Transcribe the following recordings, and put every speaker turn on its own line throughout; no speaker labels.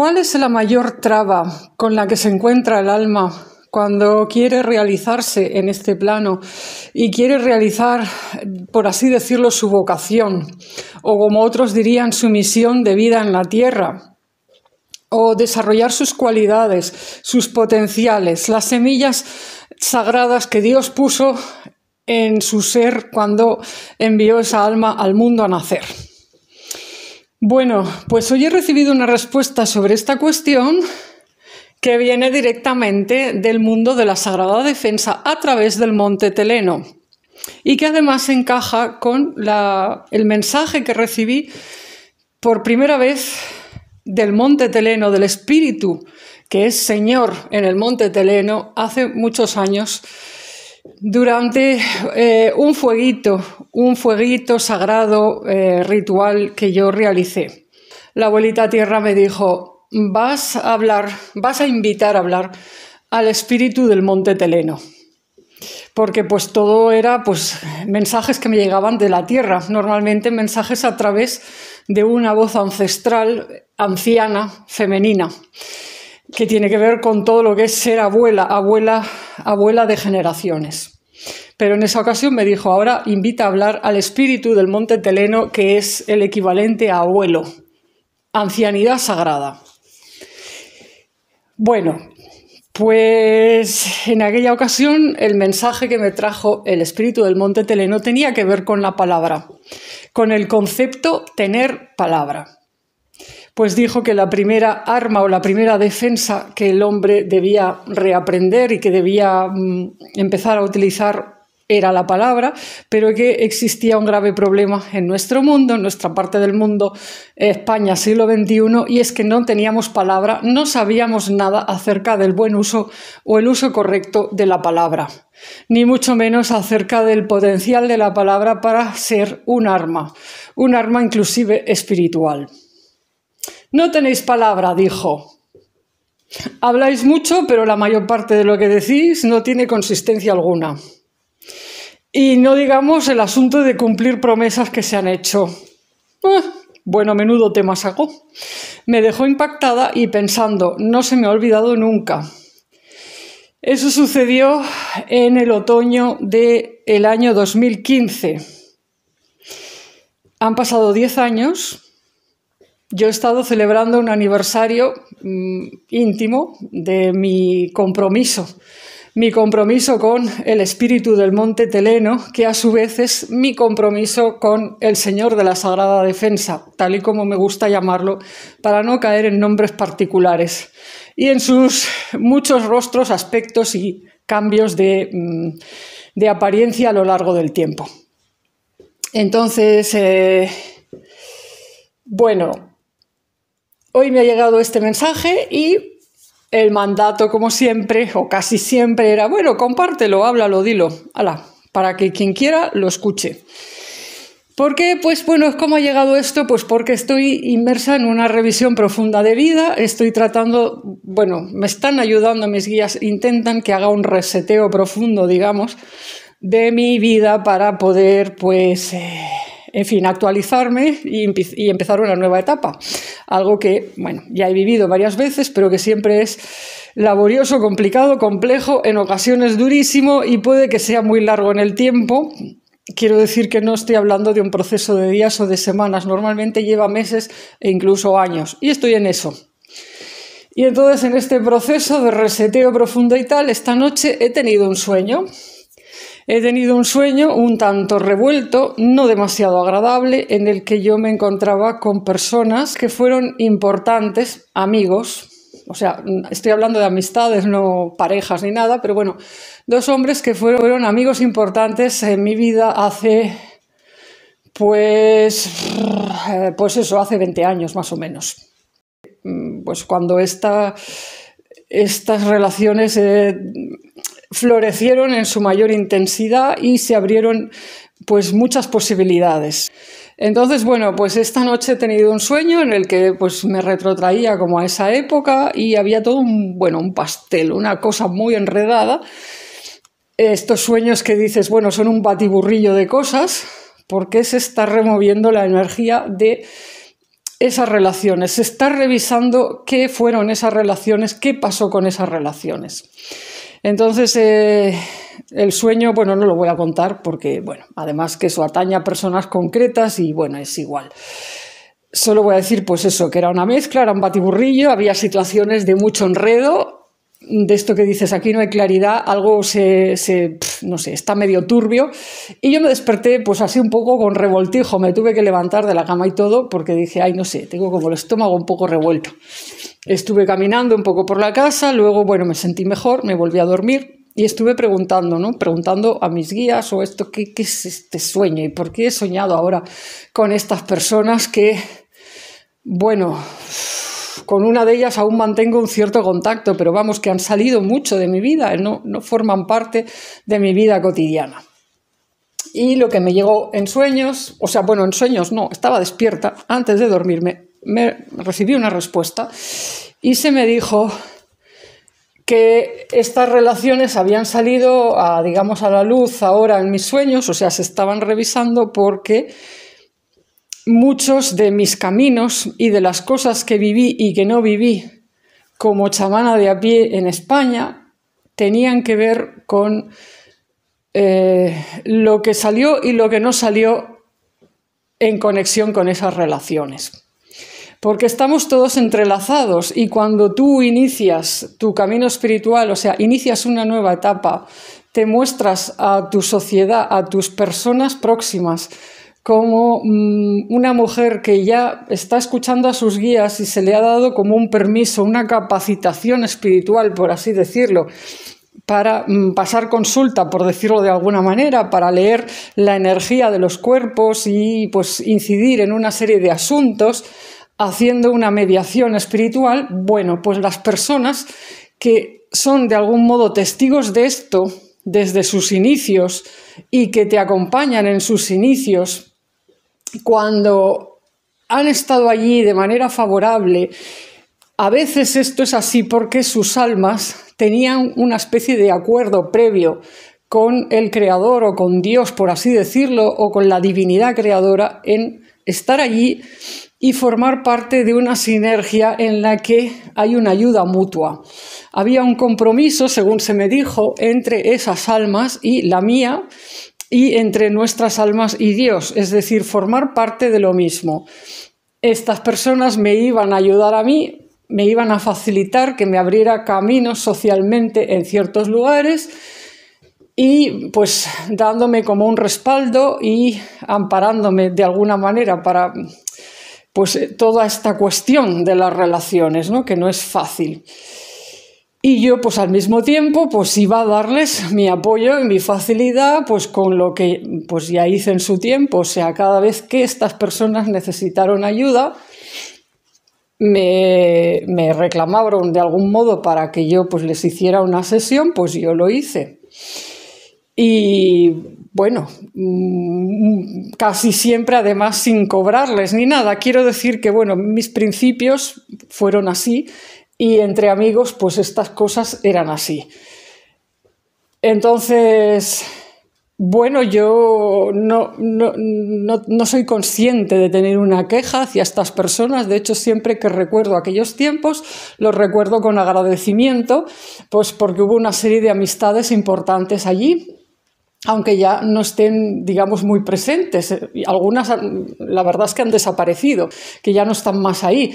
¿Cuál es la mayor traba con la que se encuentra el alma cuando quiere realizarse en este plano y quiere realizar, por así decirlo, su vocación, o como otros dirían, su misión de vida en la tierra, o desarrollar sus cualidades, sus potenciales, las semillas sagradas que Dios puso en su ser cuando envió esa alma al mundo a nacer? Bueno, pues hoy he recibido una respuesta sobre esta cuestión que viene directamente del mundo de la Sagrada Defensa a través del Monte Teleno y que además encaja con el mensaje que recibí por primera vez del Monte Teleno, del Espíritu, que es Señor en el Monte Teleno, hace muchos años, durante un fueguito sagrado ritual que yo realicé. La abuelita tierra me dijo: vas a invitar a hablar al espíritu del Monte Teleno, porque pues todo era pues mensajes que me llegaban de la tierra, normalmente mensajes a través de una voz ancestral, anciana, femenina, que tiene que ver con todo lo que es ser abuela de generaciones. Pero en esa ocasión me dijo: ahora invita a hablar al espíritu del Monte Teleno, que es el equivalente a abuelo, ancianidad sagrada. Bueno, pues en aquella ocasión el mensaje que me trajo el espíritu del Monte Teleno tenía que ver con la palabra, con el concepto tener palabra. Pues dijo que la primera arma o la primera defensa que el hombre debía reaprender y que debía empezar a utilizar era la palabra, pero que existía un grave problema en nuestro mundo, en nuestra parte del mundo, España, siglo XXI, y es que no teníamos palabra, no sabíamos nada acerca del buen uso o el uso correcto de la palabra, ni mucho menos acerca del potencial de la palabra para ser un arma inclusive espiritual. No tenéis palabra, dijo. Habláis mucho, pero la mayor parte de lo que decís no tiene consistencia alguna. Y no digamos el asunto de cumplir promesas que se han hecho. Bueno, menudo tema sacó. Me dejó impactada y pensando: no se me ha olvidado nunca. Eso sucedió en el otoño del año 2015. Han pasado 10 años. Yo he estado celebrando un aniversario íntimo de mi compromiso con el espíritu del Monte Teleno, que a su vez es mi compromiso con el Señor de la Sagrada Defensa, tal y como me gusta llamarlo, para no caer en nombres particulares, y en sus muchos rostros, aspectos y cambios de apariencia a lo largo del tiempo. Entonces, bueno, hoy me ha llegado este mensaje y el mandato, como siempre, o casi siempre, era: bueno, compártelo, háblalo, dilo, para que quien quiera lo escuche. ¿Por qué? Pues bueno, ¿cómo ha llegado esto? Pues porque estoy inmersa en una revisión profunda de vida, estoy tratando, bueno, me están ayudando mis guías, intentan que haga un reseteo profundo, digamos, de mi vida para poder, pues, en fin, actualizarme y empezar una nueva etapa. Algo que, bueno, ya he vivido varias veces, pero que siempre es laborioso, complicado, complejo, en ocasiones durísimo y puede que sea muy largo en el tiempo. Quiero decir que no estoy hablando de un proceso de días o de semanas, normalmente lleva meses e incluso años, y estoy en eso. Y entonces, en este proceso de reseteo profundo y tal, esta noche he tenido un sueño. He tenido un sueño un tanto revuelto, no demasiado agradable, en el que yo me encontraba con personas que fueron importantes, amigos, o sea, estoy hablando de amistades, no parejas ni nada, pero bueno, dos hombres que fueron amigos importantes en mi vida hace, pues eso, hace 20 años más o menos. Pues cuando estas relaciones florecieron en su mayor intensidad y se abrieron pues muchas posibilidades. Entonces, bueno, pues esta noche he tenido un sueño en el que pues me retrotraía como a esa época y había todo un pastel, una cosa muy enredada. Estos sueños que dices, bueno, son un batiburrillo de cosas, porque se está removiendo la energía de esas relaciones, se está revisando qué fueron esas relaciones, qué pasó con esas relaciones. Entonces, el sueño, bueno, no lo voy a contar porque, bueno, además que eso atañe a personas concretas y, bueno, es igual. Solo voy a decir, pues eso, que era una mezcla, era un batiburrillo, había situaciones de mucho enredo, de esto que dices, aquí no hay claridad, algo no sé, está medio turbio, y yo me desperté pues así un poco con revoltijo, me tuve que levantar de la cama y todo, porque dije, ay, no sé, tengo como el estómago un poco revuelto. Estuve caminando un poco por la casa, luego, bueno, me sentí mejor, me volví a dormir, y estuve preguntando, ¿no? Preguntando a mis guías, o esto, ¿qué es este sueño? ¿Y por qué he soñado ahora con estas personas que, bueno, con una de ellas aún mantengo un cierto contacto, pero vamos, que han salido mucho de mi vida, no forman parte de mi vida cotidiana? Y lo que me llegó en sueños, o sea, bueno, en sueños no, estaba despierta, antes de dormirme, me recibí una respuesta y se me dijo que estas relaciones habían salido, digamos, a la luz ahora en mis sueños, o sea, se estaban revisando porque muchos de mis caminos y de las cosas que viví y que no viví como chamana de a pie en España tenían que ver con lo que salió y lo que no salió en conexión con esas relaciones. Porque estamos todos entrelazados y cuando tú inicias tu camino espiritual, o sea, inicias una nueva etapa, te muestras a tu sociedad, a tus personas próximas, como una mujer que ya está escuchando a sus guías y se le ha dado como un permiso, una capacitación espiritual, por así decirlo, para pasar consulta, por decirlo de alguna manera, para leer la energía de los cuerpos y pues incidir en una serie de asuntos, haciendo una mediación espiritual. Bueno, pues las personas que son de algún modo testigos de esto desde sus inicios y que te acompañan en sus inicios, cuando han estado allí de manera favorable, a veces esto es así porque sus almas tenían una especie de acuerdo previo con el Creador o con Dios, por así decirlo, o con la divinidad creadora en estar allí y formar parte de una sinergia en la que hay una ayuda mutua. Había un compromiso, según se me dijo, entre esas almas y la mía, y entre nuestras almas y Dios, es decir, formar parte de lo mismo. Estas personas me iban a ayudar a mí, me iban a facilitar que me abriera caminos socialmente en ciertos lugares y pues dándome como un respaldo y amparándome de alguna manera para pues toda esta cuestión de las relaciones, ¿no? Que no es fácil. Y yo, pues al mismo tiempo, pues iba a darles mi apoyo y mi facilidad, pues con lo que pues ya hice en su tiempo. O sea, cada vez que estas personas necesitaron ayuda, me reclamaron de algún modo para que yo pues les hiciera una sesión, pues yo lo hice. Y bueno, casi siempre además sin cobrarles ni nada. Quiero decir que, bueno, mis principios fueron así. Y entre amigos, pues estas cosas eran así. Entonces, bueno, yo no soy consciente de tener una queja hacia estas personas. De hecho, siempre que recuerdo aquellos tiempos, los recuerdo con agradecimiento, pues porque hubo una serie de amistades importantes allí, aunque ya no estén, digamos, muy presentes. Algunas, la verdad es que han desaparecido, que ya no están más ahí.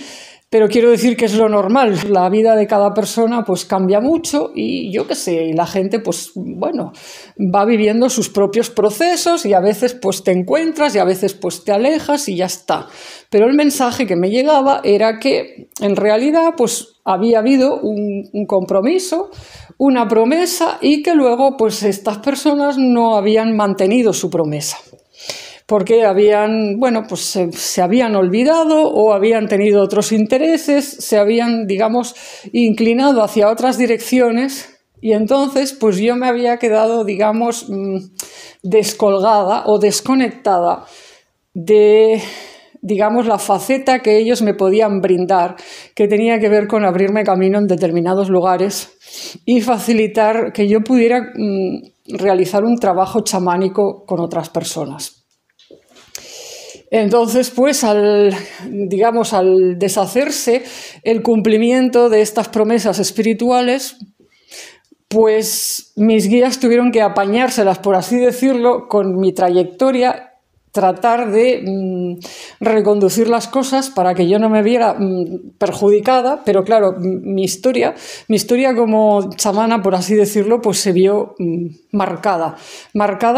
Pero quiero decir que es lo normal, la vida de cada persona pues cambia mucho y yo qué sé, y la gente pues bueno, va viviendo sus propios procesos y a veces pues te encuentras y a veces pues te alejas y ya está. Pero el mensaje que me llegaba era que en realidad pues había habido un compromiso, una promesa y que luego pues estas personas no habían mantenido su promesa. Porque habían, bueno, pues se habían olvidado o habían tenido otros intereses, se habían, digamos, inclinado hacia otras direcciones y entonces pues yo me había quedado, digamos, descolgada o desconectada de, digamos, la faceta que ellos me podían brindar, que tenía que ver con abrirme camino en determinados lugares y facilitar que yo pudiera realizar un trabajo chamánico con otras personas. Entonces, pues, digamos, al deshacerse el cumplimiento de estas promesas espirituales, pues mis guías tuvieron que apañárselas, por así decirlo, con mi trayectoria, tratar de reconducir las cosas para que yo no me viera perjudicada, pero claro, mi historia como chamana, por así decirlo, pues se vio marcada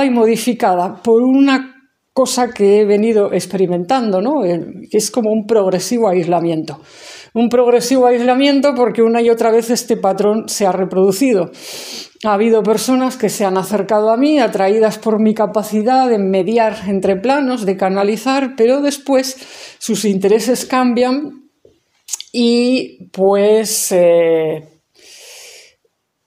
y modificada por una cosa que he venido experimentando, ¿no? Que es como un progresivo aislamiento. Un progresivo aislamiento porque una y otra vez este patrón se ha reproducido. Ha habido personas que se han acercado a mí, atraídas por mi capacidad de mediar entre planos, de canalizar, pero después sus intereses cambian y pues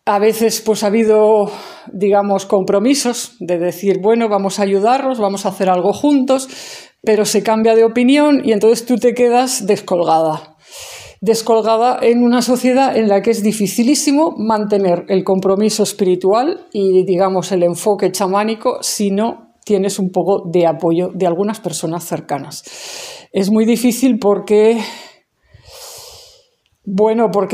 a veces pues ha habido, digamos, compromisos de decir, bueno, vamos a ayudarnos, vamos a hacer algo juntos, pero se cambia de opinión y entonces tú te quedas descolgada en una sociedad en la que es dificilísimo mantener el compromiso espiritual y, digamos, el enfoque chamánico si no tienes un poco de apoyo de algunas personas cercanas. Es muy difícil porque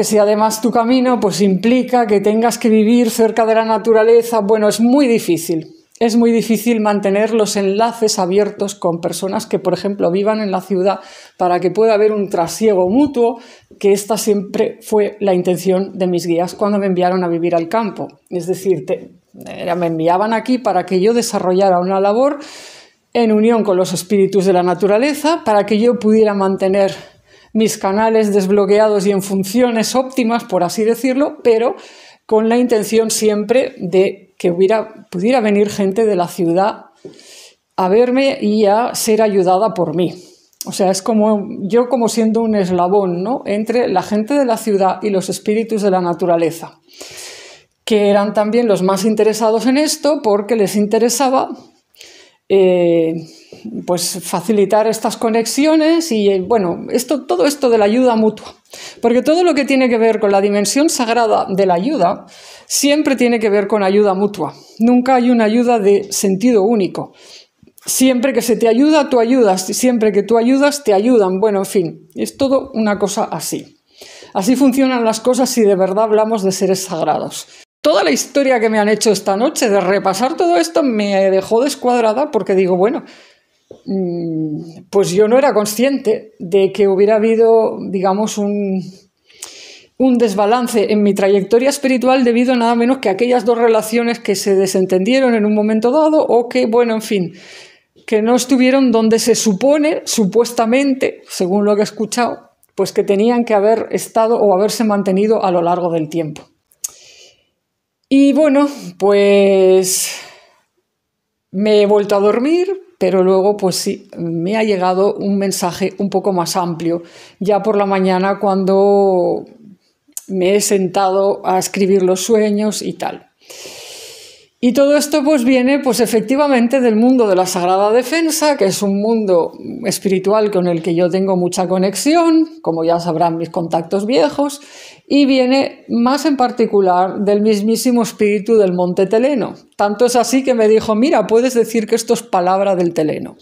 si además tu camino pues implica que tengas que vivir cerca de la naturaleza, bueno, es muy difícil. Es muy difícil mantener los enlaces abiertos con personas que, por ejemplo, vivan en la ciudad para que pueda haber un trasiego mutuo, que esta siempre fue la intención de mis guías cuando me enviaron a vivir al campo. Es decir, me enviaban aquí para que yo desarrollara una labor en unión con los espíritus de la naturaleza, para que yo pudiera mantener mis canales desbloqueados y en funciones óptimas, por así decirlo, pero con la intención siempre de que pudiera venir gente de la ciudad a verme y a ser ayudada por mí. O sea, es como yo como siendo un eslabón, ¿no?, entre la gente de la ciudad y los espíritus de la naturaleza, que eran también los más interesados en esto porque les interesaba pues facilitar estas conexiones y bueno, todo esto de la ayuda mutua. Porque todo lo que tiene que ver con la dimensión sagrada de la ayuda siempre tiene que ver con ayuda mutua. Nunca hay una ayuda de sentido único. Siempre que se te ayuda, tú ayudas. Siempre que tú ayudas, te ayudan. Bueno, en fin, es todo una cosa así. Así funcionan las cosas si de verdad hablamos de seres sagrados. Toda la historia que me han hecho esta noche de repasar todo esto me dejó descuadrada porque digo, bueno, pues yo no era consciente de que hubiera habido, digamos, un desbalance en mi trayectoria espiritual debido a nada menos que a aquellas dos relaciones que se desentendieron en un momento dado o que, bueno, en fin, que no estuvieron donde se supone, supuestamente, según lo que he escuchado, pues que tenían que haber estado o haberse mantenido a lo largo del tiempo. Y bueno, pues me he vuelto a dormir, pero luego pues sí, me ha llegado un mensaje un poco más amplio, ya por la mañana cuando me he sentado a escribir los sueños y tal. Y todo esto pues viene pues efectivamente del mundo de la Sagrada Defensa, que es un mundo espiritual con el que yo tengo mucha conexión, como ya sabrán mis contactos viejos, y viene más en particular del mismísimo espíritu del Monte Teleno. Tanto es así que me dijo, mira, puedes decir que esto es palabra del Teleno.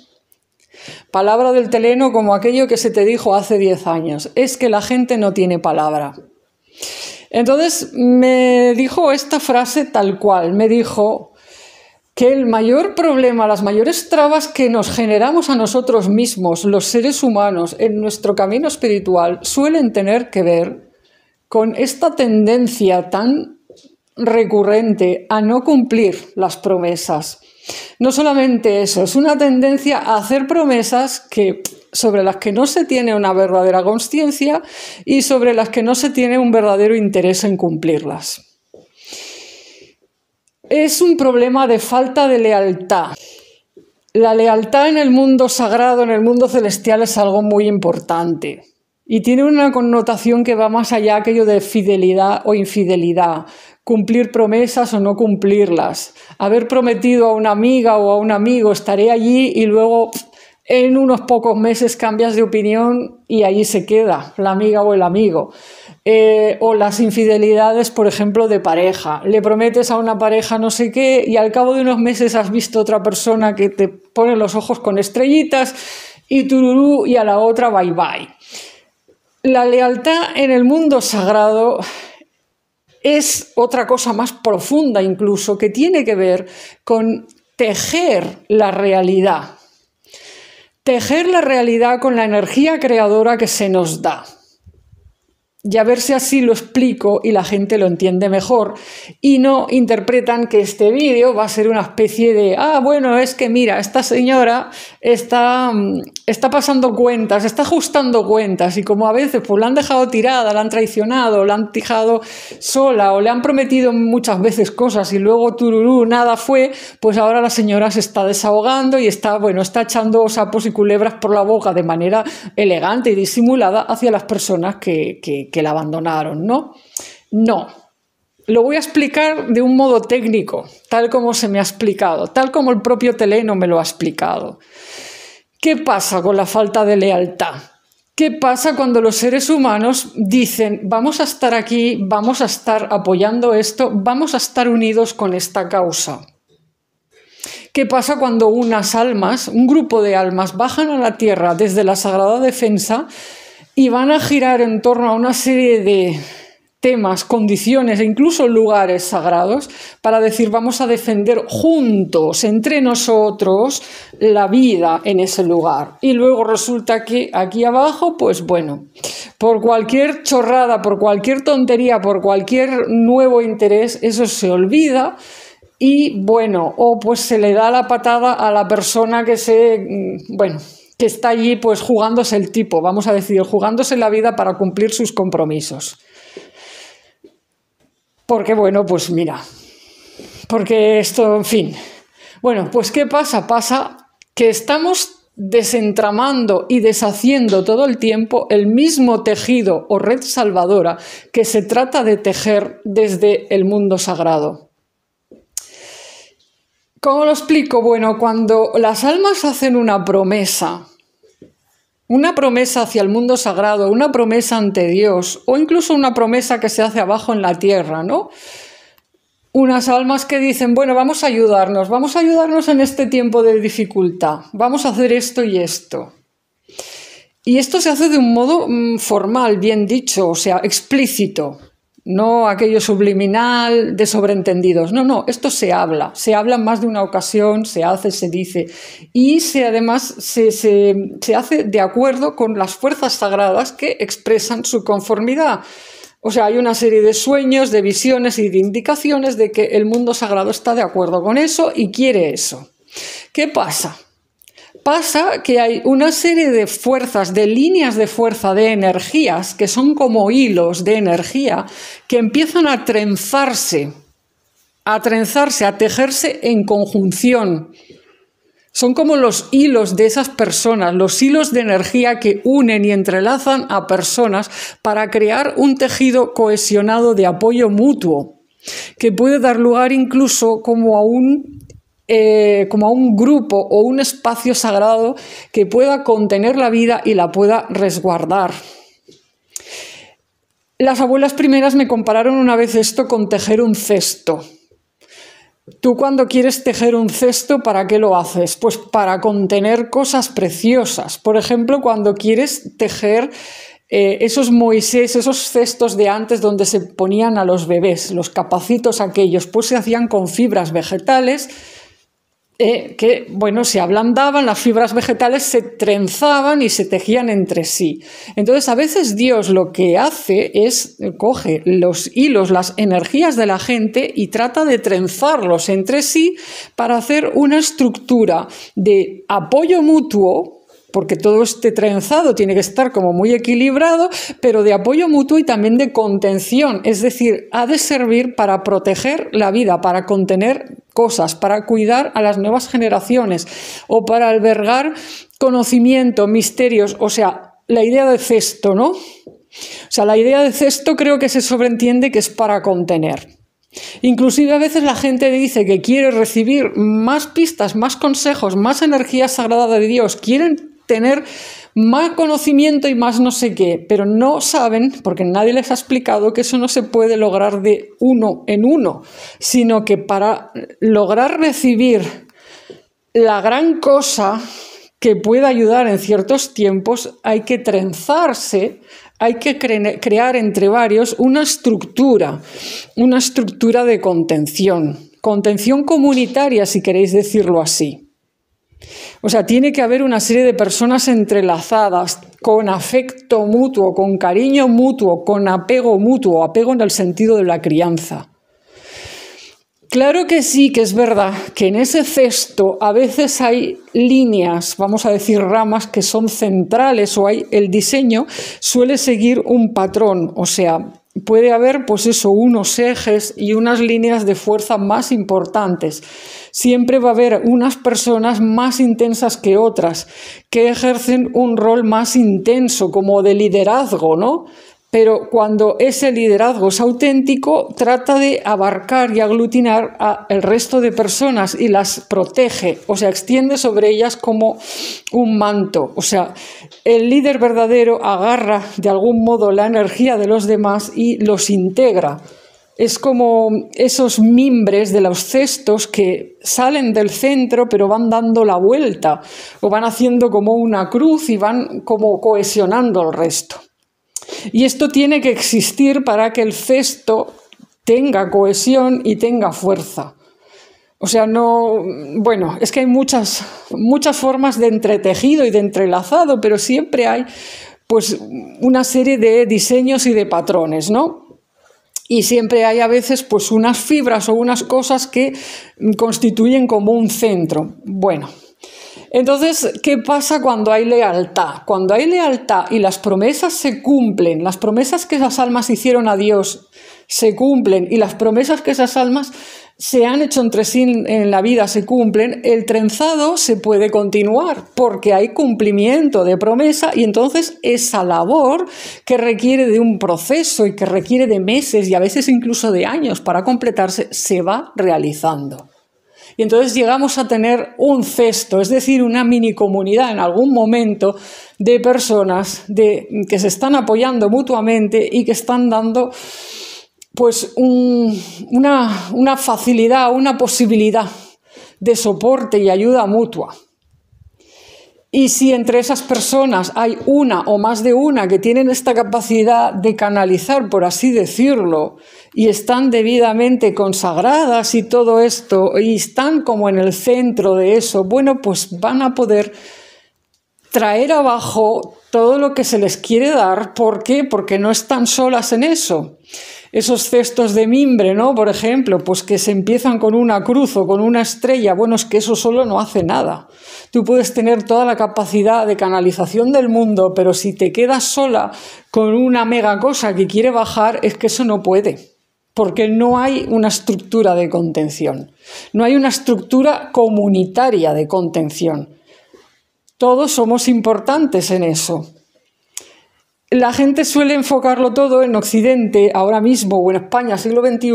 Palabra del Teleno como aquello que se te dijo hace 10 años, es que la gente no tiene palabra. Entonces me dijo esta frase tal cual, me dijo que el mayor problema, las mayores trabas que nos generamos a nosotros mismos, los seres humanos, en nuestro camino espiritual, suelen tener que ver con esta tendencia tan recurrente a no cumplir las promesas. No solamente eso, es una tendencia a hacer promesas sobre las que no se tiene una verdadera consciencia y sobre las que no se tiene un verdadero interés en cumplirlas. Es un problema de falta de lealtad. La lealtad en el mundo sagrado, en el mundo celestial, es algo muy importante y tiene una connotación que va más allá de aquello de fidelidad o infidelidad, cumplir promesas o no cumplirlas, haber prometido a una amiga o a un amigo estaré allí y luego en unos pocos meses cambias de opinión y allí se queda la amiga o el amigo. O las infidelidades, por ejemplo, de pareja. Le prometes a una pareja no sé qué y al cabo de unos meses has visto otra persona que te pone los ojos con estrellitas y tururú y a la otra bye bye. La lealtad en el mundo sagrado es otra cosa más profunda incluso, que tiene que ver con tejer la realidad. Tejer la realidad con la energía creadora que se nos da. Y a ver si así lo explico y la gente lo entiende mejor y no interpretan que este vídeo va a ser una especie de bueno, es que mira, esta señora está pasando cuentas, está ajustando cuentas y como a veces pues la han dejado tirada, la han traicionado, la han dejado sola o le han prometido muchas veces cosas y luego tururú, nada fue, pues ahora la señora se está desahogando y está echando sapos y culebras por la boca de manera elegante y disimulada hacia las personas que la abandonaron, ¿no? No. Lo voy a explicar de un modo técnico, tal como se me ha explicado, tal como el propio Teleno me lo ha explicado. ¿Qué pasa con la falta de lealtad? ¿Qué pasa cuando los seres humanos dicen vamos a estar aquí, vamos a estar apoyando esto, vamos a estar unidos con esta causa? ¿Qué pasa cuando unas almas, un grupo de almas, bajan a la tierra desde la Sagrada Defensa y van a girar en torno a una serie de temas, condiciones e incluso lugares sagrados para decir vamos a defender juntos, entre nosotros, la vida en ese lugar? Y luego resulta que aquí abajo, pues bueno, por cualquier chorrada, por cualquier tontería, por cualquier nuevo interés, eso se olvida. Y bueno, o pues se le da la patada a la persona que que está allí pues jugándose el tipo, vamos a decir, jugándose la vida para cumplir sus compromisos. Porque bueno, pues mira, porque esto, en fin. Bueno, pues ¿qué pasa? Pasa que estamos desentramando y deshaciendo todo el tiempo el mismo tejido o red salvadora que se trata de tejer desde el mundo sagrado. ¿Cómo lo explico? Bueno, cuando las almas hacen una promesa hacia el mundo sagrado, una promesa ante Dios, o incluso una promesa que se hace abajo en la tierra, ¿no? Unas almas que dicen, bueno, vamos a ayudarnos en este tiempo de dificultad, vamos a hacer esto y esto. Y esto se hace de un modo formal, bien dicho, o sea, explícito. No aquello subliminal de sobreentendidos. No, esto se habla en más de una ocasión, se hace, se dice. Y además se hace de acuerdo con las fuerzas sagradas que expresan su conformidad. O sea, hay una serie de sueños, de visiones y de indicaciones de que el mundo sagrado está de acuerdo con eso y quiere eso. ¿Qué pasa? Pasa que hay una serie de fuerzas, de líneas de fuerza, de energías, que son como hilos de energía, que empiezan a trenzarse, a tejerse en conjunción. Son como los hilos de esas personas, los hilos de energía que unen y entrelazan a personas para crear un tejido cohesionado de apoyo mutuo, que puede dar lugar incluso como a un grupo o un espacio sagrado que pueda contener la vida y la pueda resguardar. Las abuelas primeras me compararon una vez esto con tejer un cesto. Tú cuando quieres tejer un cesto, ¿para qué lo haces? Pues para contener cosas preciosas. Por ejemplo, cuando quieres tejer esos Moisés, esos cestos de antes donde se ponían a los bebés, los capacitos aquellos, pues se hacían con fibras vegetales que, bueno, se ablandaban, las fibras vegetales se trenzaban y se tejían entre sí. Entonces, a veces Dios lo que hace es coge los hilos, las energías de la gente y trata de trenzarlos entre sí para hacer una estructura de apoyo mutuo, porque todo este trenzado tiene que estar como muy equilibrado, pero de apoyo mutuo y también de contención, es decir, ha de servir para proteger la vida, para contener cosas, para cuidar a las nuevas generaciones o para albergar conocimiento, misterios, o sea, la idea de cesto, ¿no? O sea, la idea de cesto creo que se sobreentiende que es para contener. Inclusive a veces la gente dice que quiere recibir más pistas, más consejos, más energía sagrada de Dios, quieren tener más conocimiento y más no sé qué, pero no saben, porque nadie les ha explicado que eso no se puede lograr de uno en uno, sino que para lograr recibir la gran cosa que pueda ayudar en ciertos tiempos, hay que trenzarse, hay que crear entre varios una estructura de contención comunitaria, si queréis decirlo así. O sea, tiene que haber una serie de personas entrelazadas, con afecto mutuo, con cariño mutuo, con apego mutuo, apego en el sentido de la crianza. Claro que sí, que es verdad que en ese cesto a veces hay líneas, vamos a decir ramas, que son centrales, o el diseño suele seguir un patrón, o sea, puede haber pues eso, unos ejes y unas líneas de fuerza más importantes. Siempre va a haber unas personas más intensas que otras, que ejercen un rol más intenso, como de liderazgo, ¿no? Pero cuando ese liderazgo es auténtico, trata de abarcar y aglutinar al resto de personas y las protege, o sea, extiende sobre ellas como un manto. O sea, el líder verdadero agarra de algún modo la energía de los demás y los integra. Es como esos mimbres de los cestos que salen del centro pero van dando la vuelta o van haciendo como una cruz y van como cohesionando el resto. Y esto tiene que existir para que el cesto tenga cohesión y tenga fuerza. O sea, es que hay muchas formas de entretejido y de entrelazado, pero siempre hay pues una serie de diseños y de patrones, ¿no? Y siempre hay a veces pues unas fibras o unas cosas que constituyen como un centro. Bueno. Entonces, ¿qué pasa cuando hay lealtad? Cuando hay lealtad y las promesas se cumplen, las promesas que esas almas hicieron a Dios se cumplen y las promesas que esas almas se han hecho entre sí en la vida se cumplen, el trenzado se puede continuar porque hay cumplimiento de promesa y entonces esa labor que requiere de un proceso y que requiere de meses y a veces incluso de años para completarse, se va realizando. Y entonces llegamos a tener un cesto, es decir, una mini comunidad en algún momento de personas que se están apoyando mutuamente y que están dando pues una facilidad, una posibilidad de soporte y ayuda mutua. Y si entre esas personas hay una o más de una que tienen esta capacidad de canalizar, por así decirlo, y están debidamente consagradas y todo esto, y están como en el centro de eso, bueno, pues van a poder traer abajo todo lo que se les quiere dar. ¿Por qué? Porque no están solas en eso. Esos cestos de mimbre, ¿no? Por ejemplo, pues que se empiezan con una cruz o con una estrella, bueno, es que eso solo no hace nada. Tú puedes tener toda la capacidad de canalización del mundo, pero si te quedas sola con una mega cosa que quiere bajar, es que eso no puede, porque no hay una estructura de contención, no hay una estructura comunitaria de contención. Todos somos importantes en eso. La gente suele enfocarlo todo en Occidente, ahora mismo, o en España, siglo XXI,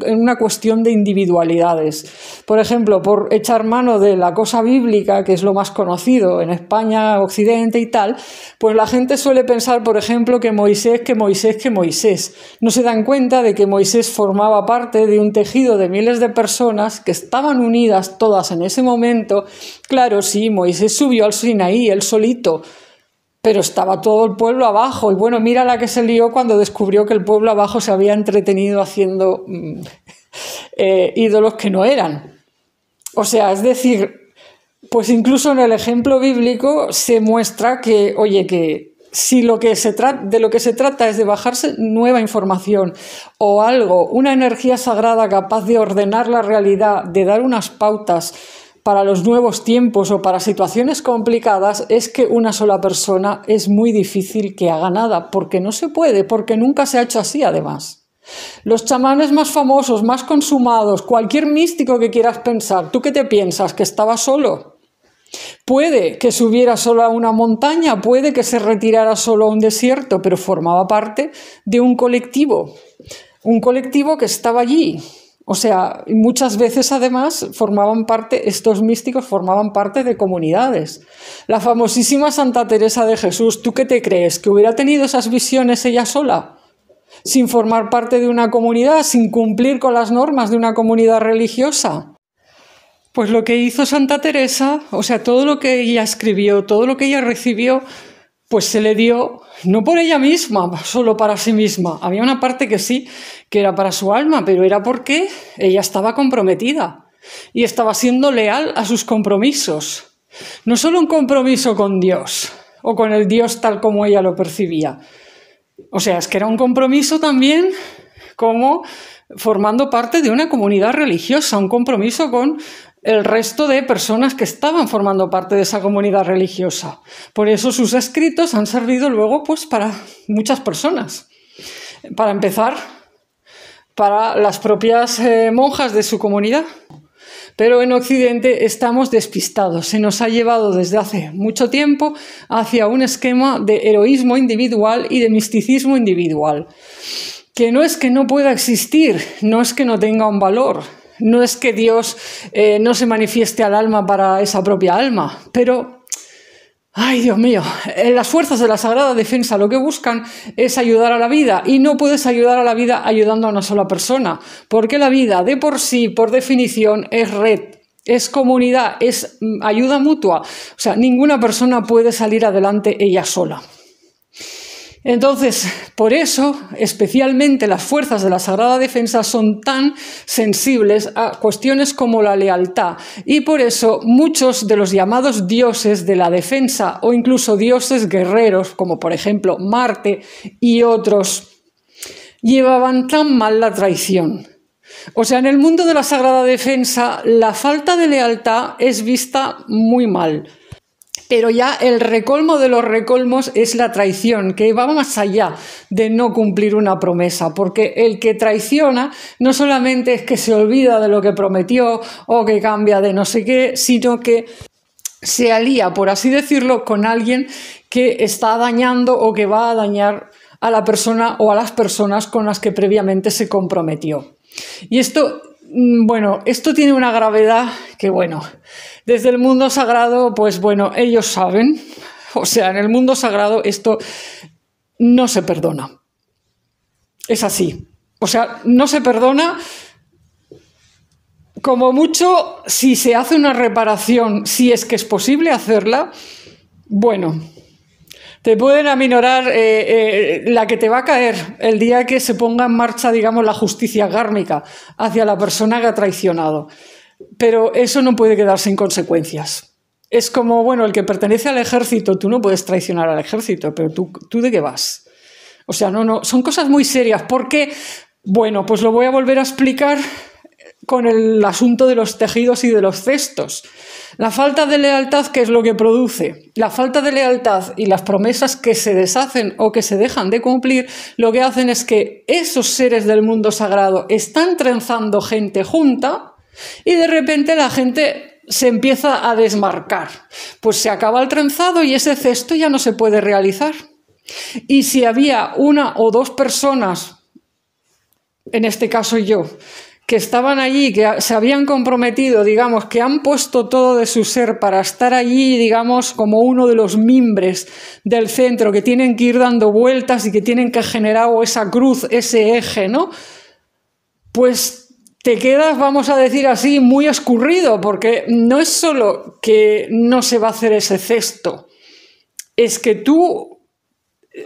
en una cuestión de individualidades. Por ejemplo, por echar mano de la cosa bíblica, que es lo más conocido en España, Occidente y tal, pues la gente suele pensar, por ejemplo, que Moisés. No se dan cuenta de que Moisés formaba parte de un tejido de miles de personas que estaban unidas todas en ese momento. Claro, sí, Moisés subió al Sinaí, él solito, pero estaba todo el pueblo abajo. Y bueno, mira la que se lió cuando descubrió que el pueblo abajo se había entretenido haciendo ídolos que no eran. O sea, es decir, pues incluso en el ejemplo bíblico se muestra que, oye, que si de lo que se trata es de bajarse nueva información o algo, una energía sagrada capaz de ordenar la realidad, de dar unas pautas para los nuevos tiempos o para situaciones complicadas, es que una sola persona es muy difícil que haga nada, porque no se puede, porque nunca se ha hecho así además. Los chamanes más famosos, más consumados, cualquier místico que quieras pensar, ¿tú qué te piensas? ¿Que estaba solo? Puede que subiera solo a una montaña, puede que se retirara solo a un desierto, pero formaba parte de un colectivo que estaba allí. O sea, muchas veces además estos místicos formaban parte de comunidades. La famosísima Santa Teresa de Jesús, ¿tú qué te crees? ¿Que hubiera tenido esas visiones ella sola? Sin formar parte de una comunidad, sin cumplir con las normas de una comunidad religiosa. Pues lo que hizo Santa Teresa, o sea, todo lo que ella escribió, todo lo que ella recibió, pues se le dio, no por ella misma, solo para sí misma. Había una parte que sí, que era para su alma, pero era porque ella estaba comprometida y estaba siendo leal a sus compromisos. No solo un compromiso con Dios o con el Dios tal como ella lo percibía. O sea, es que era un compromiso también como formando parte de una comunidad religiosa, un compromiso con el resto de personas que estaban formando parte de esa comunidad religiosa. Por eso sus escritos han servido luego pues para muchas personas. Para empezar, para las propias monjas de su comunidad. Pero en Occidente estamos despistados. Se nos ha llevado desde hace mucho tiempo hacia un esquema de heroísmo individual y de misticismo individual. Que no es que no pueda existir, no es que no tenga un valor, no es que Dios no se manifieste al alma para esa propia alma, pero, ay Dios mío, las fuerzas de la Sagrada Defensa lo que buscan es ayudar a la vida y no puedes ayudar a la vida ayudando a una sola persona, porque la vida de por sí, por definición, es red. Es comunidad, es ayuda mutua. O sea, ninguna persona puede salir adelante ella sola. Entonces, por eso, especialmente las fuerzas de la Sagrada Defensa son tan sensibles a cuestiones como la lealtad y por eso muchos de los llamados dioses de la defensa o incluso dioses guerreros, como por ejemplo Marte y otros, llevaban tan mal la traición. O sea, en el mundo de la Sagrada Defensa la falta de lealtad es vista muy mal. Pero ya el recolmo de los recolmos es la traición, que va más allá de no cumplir una promesa, porque el que traiciona no solamente es que se olvida de lo que prometió o que cambia de no sé qué, sino que se alía, por así decirlo, con alguien que está dañando o que va a dañar a la persona o a las personas con las que previamente se comprometió. Y esto, bueno, esto tiene una gravedad que, bueno, desde el mundo sagrado, pues bueno, ellos saben, o sea, en el mundo sagrado esto no se perdona. Es así. O sea, no se perdona, como mucho, si se hace una reparación, si es que es posible hacerla, bueno, te pueden aminorar la que te va a caer el día que se ponga en marcha, digamos, la justicia kármica hacia la persona que ha traicionado. Pero eso no puede quedar sin consecuencias. Es como, bueno, el que pertenece al ejército, tú no puedes traicionar al ejército, pero ¿tú de qué vas? O sea, no, son cosas muy serias. Porque, bueno, pues lo voy a volver a explicar con el asunto de los tejidos y de los cestos. La falta de lealtad, ¿qué es lo que produce? La falta de lealtad y las promesas que se deshacen o que se dejan de cumplir, lo que hacen es que esos seres del mundo sagrado están trenzando gente junta y de repente la gente se empieza a desmarcar. Pues se acaba el trenzado y ese cesto ya no se puede realizar. Y si había una o dos personas, en este caso yo, que estaban allí, que se habían comprometido, digamos, que han puesto todo de su ser para estar allí, digamos, como uno de los mimbres del centro, que tienen que ir dando vueltas y que tienen que generar esa cruz, ese eje, ¿no? Pues te quedas, vamos a decir así, muy escurrido, porque no es solo que no se va a hacer ese cesto, es que tú,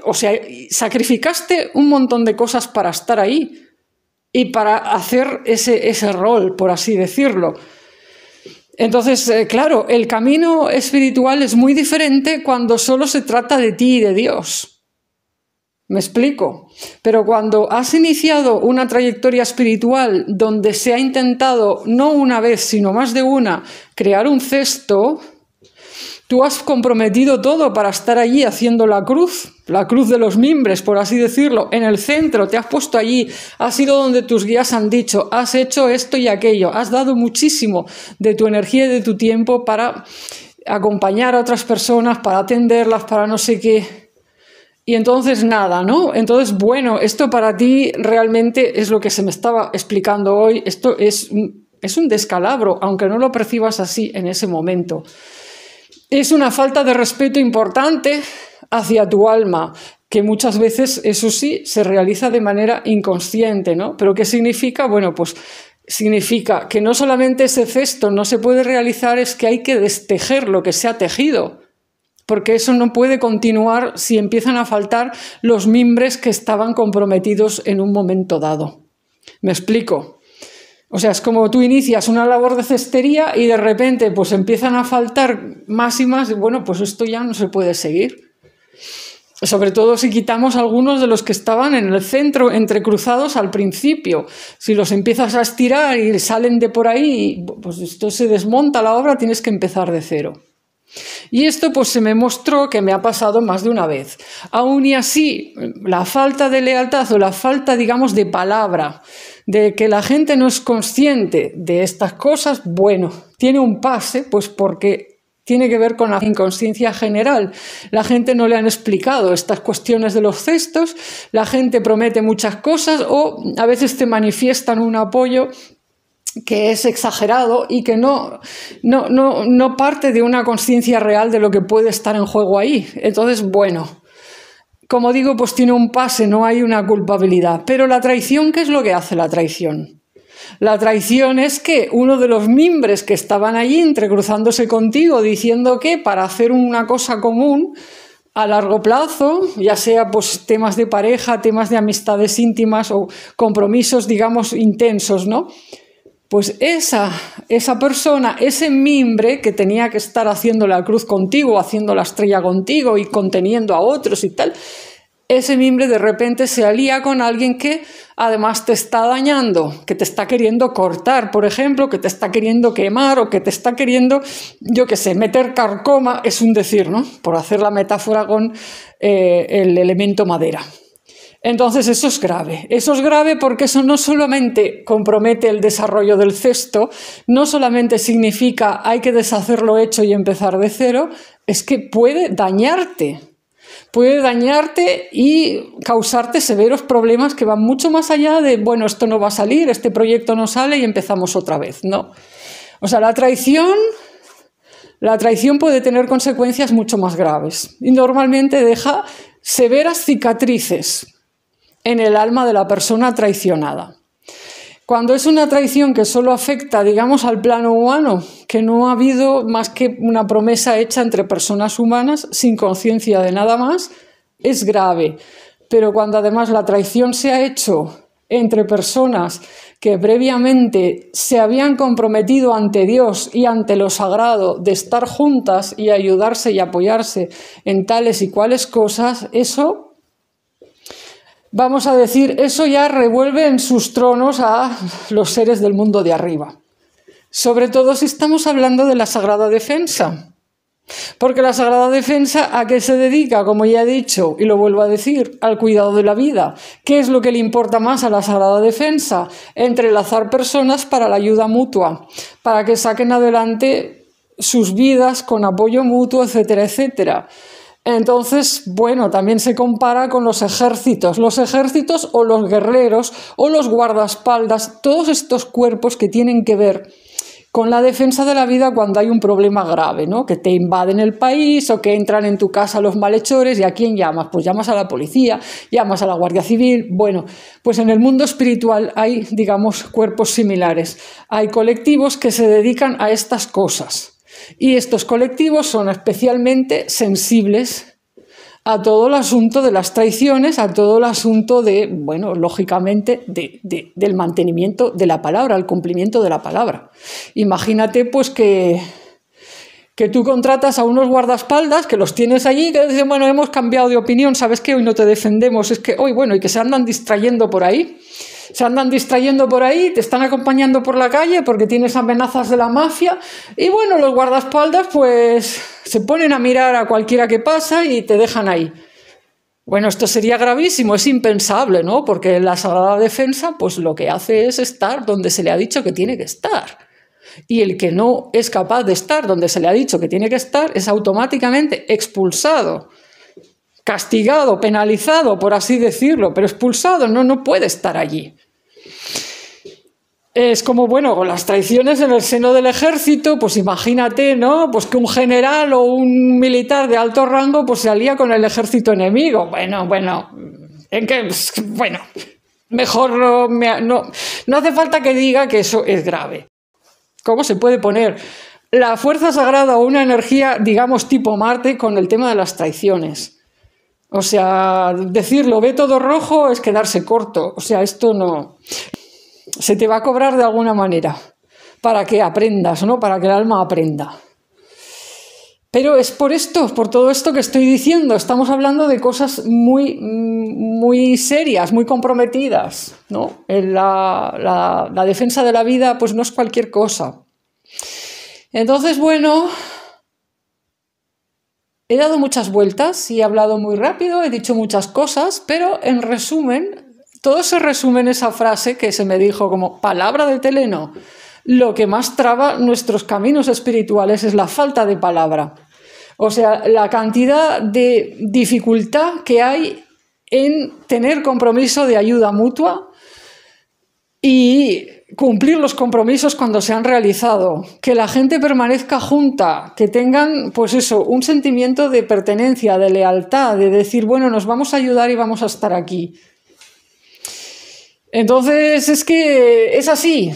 o sea, sacrificaste un montón de cosas para estar ahí y para hacer ese rol, por así decirlo. Entonces, claro, el camino espiritual es muy diferente cuando solo se trata de ti y de Dios. ¿Me explico? Pero cuando has iniciado una trayectoria espiritual donde se ha intentado, no una vez, sino más de una, crear un cesto, tú has comprometido todo para estar allí haciendo la cruz de los mimbres, por así decirlo, en el centro, te has puesto allí, has ido donde tus guías han dicho, has hecho esto y aquello, has dado muchísimo de tu energía y de tu tiempo para acompañar a otras personas, para atenderlas, para no sé qué. Y entonces nada, ¿no? Entonces, bueno, esto para ti realmente es lo que se me estaba explicando hoy. Esto es un descalabro, aunque no lo percibas así en ese momento. Es una falta de respeto importante hacia tu alma, que muchas veces, eso sí, se realiza de manera inconsciente, ¿no? Pero ¿qué significa? Bueno, pues significa que no solamente ese cesto no se puede realizar, es que hay que destejer lo que se ha tejido, porque eso no puede continuar si empiezan a faltar los mimbres que estaban comprometidos en un momento dado. ¿Me explico? O sea, es como tú inicias una labor de cestería y de repente pues empiezan a faltar más y más, y bueno, pues esto ya no se puede seguir. Sobre todo si quitamos algunos de los que estaban en el centro, entrecruzados al principio. Si los empiezas a estirar y salen de por ahí, pues esto se desmonta la obra, tienes que empezar de cero. Y esto pues se me mostró que me ha pasado más de una vez. Aún y así, la falta de lealtad o la falta, digamos, de palabra, de que la gente no es consciente de estas cosas, bueno, tiene un pase, pues porque tiene que ver con la inconsciencia general. La gente no le han explicado estas cuestiones de los cestos, la gente promete muchas cosas o a veces te manifiestan un apoyo que es exagerado y que no parte de una conciencia real de lo que puede estar en juego ahí. Entonces, bueno, como digo, pues tiene un pase, no hay una culpabilidad. Pero la traición, ¿qué es lo que hace la traición? La traición es que uno de los mimbres que estaban allí entrecruzándose contigo diciendo que para hacer una cosa común a largo plazo, ya sea pues temas de pareja, temas de amistades íntimas o compromisos, digamos, intensos, ¿no? Pues esa persona, ese mimbre que tenía que estar haciendo la cruz contigo, haciendo la estrella contigo y conteniendo a otros y tal, ese mimbre de repente se alía con alguien que además te está dañando, que te está queriendo cortar, por ejemplo, que te está queriendo quemar o que te está queriendo, yo qué sé, meter carcoma, es un decir, ¿no? Por hacer la metáfora con el elemento madera. Entonces eso es grave porque eso no solamente compromete el desarrollo del cesto, no solamente significa hay que deshacer lo hecho y empezar de cero, es que puede dañarte y causarte severos problemas que van mucho más allá de, bueno, esto no va a salir, este proyecto no sale y empezamos otra vez, no. O sea, la traición puede tener consecuencias mucho más graves y normalmente deja severas cicatrices en el alma de la persona traicionada. Cuando es una traición que solo afecta, digamos, al plano humano, que no ha habido más que una promesa hecha entre personas humanas sin conciencia de nada más, es grave. Pero cuando además la traición se ha hecho entre personas que previamente se habían comprometido ante Dios y ante lo sagrado de estar juntas y ayudarse y apoyarse en tales y cuales cosas, eso... Vamos a decir, eso ya revuelve en sus tronos a los seres del mundo de arriba. Sobre todo si estamos hablando de la Sagrada Defensa. Porque la Sagrada Defensa, ¿a qué se dedica? Como ya he dicho, y lo vuelvo a decir, al cuidado de la vida. ¿Qué es lo que le importa más a la Sagrada Defensa? Entrelazar personas para la ayuda mutua, para que saquen adelante sus vidas con apoyo mutuo, etcétera, etcétera. Entonces, bueno, también se compara con los ejércitos o los guerreros o los guardaespaldas, todos estos cuerpos que tienen que ver con la defensa de la vida cuando hay un problema grave, ¿no? Que te invaden el país o que entran en tu casa los malhechores. ¿Y a quién llamas? Pues llamas a la policía, llamas a la Guardia Civil. Bueno, pues en el mundo espiritual hay, digamos, cuerpos similares. Hay colectivos que se dedican a estas cosas. Y estos colectivos son especialmente sensibles a todo el asunto de las traiciones, a todo el asunto de, bueno, lógicamente, del mantenimiento de la palabra, el cumplimiento de la palabra. Imagínate, pues, que tú contratas a unos guardaespaldas, que los tienes allí, que dicen, bueno, hemos cambiado de opinión, ¿sabes qué? Hoy no te defendemos, es que hoy, bueno, y que se andan distrayendo por ahí. Te están acompañando por la calle porque tienes amenazas de la mafia y bueno, los guardaespaldas pues se ponen a mirar a cualquiera que pasa y te dejan ahí. Bueno, esto sería gravísimo, es impensable, ¿no? Porque la Sagrada Defensa pues lo que hace es estar donde se le ha dicho que tiene que estar. Y el que no es capaz de estar donde se le ha dicho que tiene que estar es automáticamente expulsado, castigado, penalizado, por así decirlo, pero expulsado, no puede estar allí. Es como, bueno, con las traiciones en el seno del ejército, pues imagínate, ¿no? Pues que un general o un militar de alto rango pues se alía con el ejército enemigo. Bueno, Mejor no hace falta que diga que eso es grave. ¿Cómo se puede poner la fuerza sagrada o una energía, digamos, tipo Marte con el tema de las traiciones? O sea, decirlo ve todo rojo es quedarse corto. O sea, esto no... Se te va a cobrar de alguna manera para que aprendas, ¿no? Para que el alma aprenda. Pero es por todo esto que estoy diciendo. Estamos hablando de cosas muy serias, muy comprometidas, ¿no? La defensa de la vida, pues no es cualquier cosa. Entonces, bueno, he dado muchas vueltas y he hablado muy rápido, he dicho muchas cosas, pero en resumen, todo se resume en esa frase que se me dijo como palabra de Teleno. Lo que más traba nuestros caminos espirituales es la falta de palabra. O sea, la cantidad de dificultad que hay en tener compromiso de ayuda mutua y cumplir los compromisos cuando se han realizado, que la gente permanezca junta, que tengan, pues eso, un sentimiento de pertenencia, de lealtad, de decir, bueno, nos vamos a ayudar y vamos a estar aquí. Entonces, es que es así.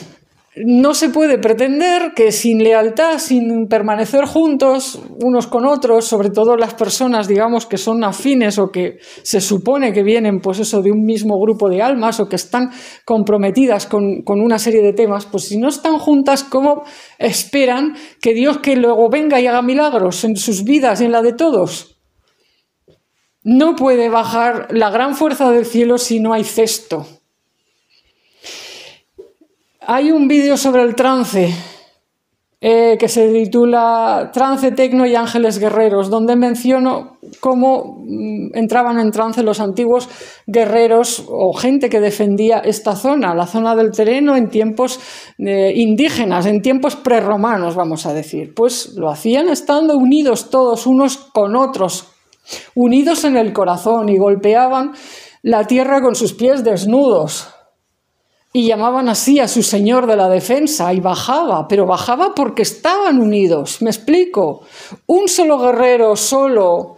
No se puede pretender que sin lealtad, sin permanecer juntos unos con otros, sobre todo las personas, digamos, que son afines o que se supone que vienen, pues eso, de un mismo grupo de almas o que están comprometidas con una serie de temas, pues si no están juntas, ¿cómo esperan que Dios que luego venga y haga milagros en sus vidas y en la de todos? No puede bajar la gran fuerza del cielo si no hay cesto. Hay un vídeo sobre el trance que se titula Trance, Tecno y Ángeles Guerreros, donde menciono cómo entraban en trance los antiguos guerreros o gente que defendía esta zona, la zona del Terreno en tiempos indígenas, en tiempos prerromanos, vamos a decir. Pues lo hacían estando unidos todos unos con otros, unidos en el corazón, y golpeaban la tierra con sus pies desnudos. Y llamaban así a su señor de la defensa y bajaba, pero bajaba porque estaban unidos. ¿Me explico? Un solo guerrero, solo,